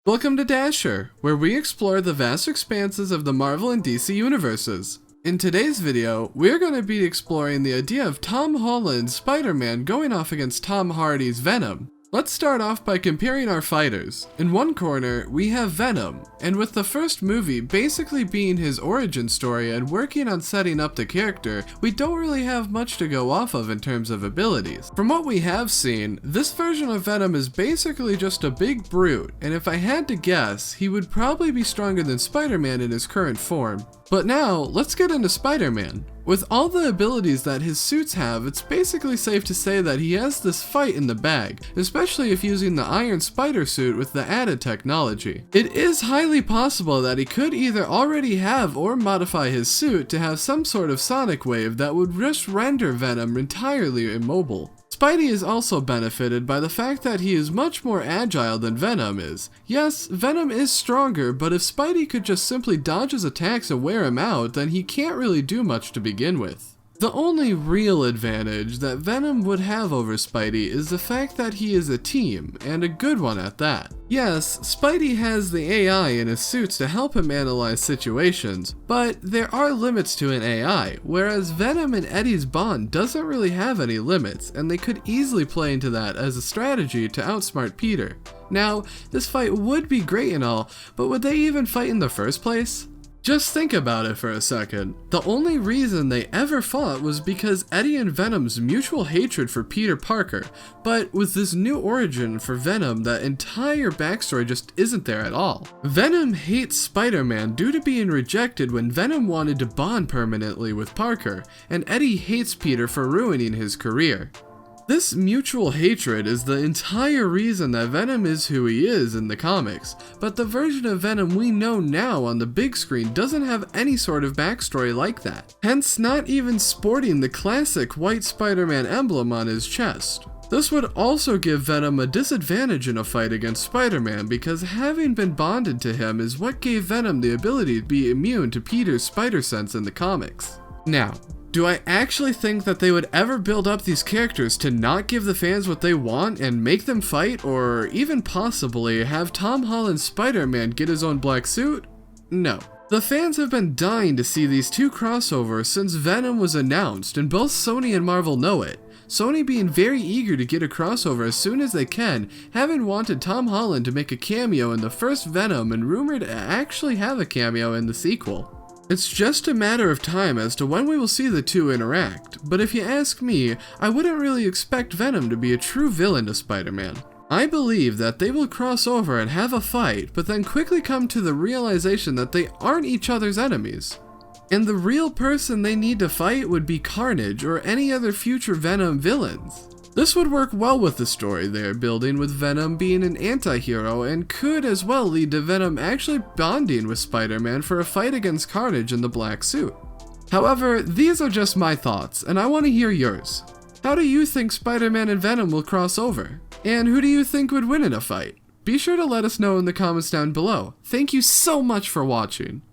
Welcome to Dasher, where we explore the vast expanses of the Marvel and DC universes. In today's video, we're going to be exploring the idea of Tom Holland's Spider-Man going off against Tom Hardy's Venom. Let's start off by comparing our fighters. In one corner, we have Venom, and with the first movie basically being his origin story and working on setting up the character, we don't really have much to go off of in terms of abilities. From what we have seen, this version of Venom is basically just a big brute, and if I had to guess, he would probably be stronger than Spider-Man in his current form. But now, let's get into Spider-Man. With all the abilities that his suits have, it's basically safe to say that he has this fight in the bag, especially if using the Iron Spider suit with the added technology. It is highly possible that he could either already have or modify his suit to have some sort of sonic wave that would just render Venom entirely immobile. Spidey is also benefited by the fact that he is much more agile than Venom is. Yes, Venom is stronger, but if Spidey could just simply dodge his attacks and wear him out, then he can't really do much to begin with. The only real advantage that Venom would have over Spidey is the fact that he is a team, and a good one at that. Yes, Spidey has the AI in his suits to help him analyze situations, but there are limits to an AI, whereas Venom and Eddie's bond doesn't really have any limits, and they could easily play into that as a strategy to outsmart Peter. Now, this fight would be great and all, but would they even fight in the first place? Just think about it for a second. The only reason they ever fought was because Eddie and Venom's mutual hatred for Peter Parker, but with this new origin for Venom, that entire backstory just isn't there at all. Venom hates Spider-Man due to being rejected when Venom wanted to bond permanently with Parker, and Eddie hates Peter for ruining his career. This mutual hatred is the entire reason that Venom is who he is in the comics, but the version of Venom we know now on the big screen doesn't have any sort of backstory like that, hence not even sporting the classic white Spider-Man emblem on his chest. This would also give Venom a disadvantage in a fight against Spider-Man because having been bonded to him is what gave Venom the ability to be immune to Peter's spider sense in the comics. Now, do I actually think that they would ever build up these characters to not give the fans what they want and make them fight, or even possibly have Tom Holland's Spider-Man get his own black suit? No. The fans have been dying to see these two crossovers since Venom was announced, and both Sony and Marvel know it. Sony being very eager to get a crossover as soon as they can, having wanted Tom Holland to make a cameo in the first Venom and rumored to actually have a cameo in the sequel. It's just a matter of time as to when we will see the two interact, but if you ask me, I wouldn't really expect Venom to be a true villain to Spider-Man. I believe that they will cross over and have a fight, but then quickly come to the realization that they aren't each other's enemies. And the real person they need to fight would be Carnage or any other future Venom villains. This would work well with the story they are building, with Venom being an anti-hero, and could as well lead to Venom actually bonding with Spider-Man for a fight against Carnage in the black suit. However, these are just my thoughts, and I want to hear yours. How do you think Spider-Man and Venom will cross over? And who do you think would win in a fight? Be sure to let us know in the comments down below. Thank you so much for watching.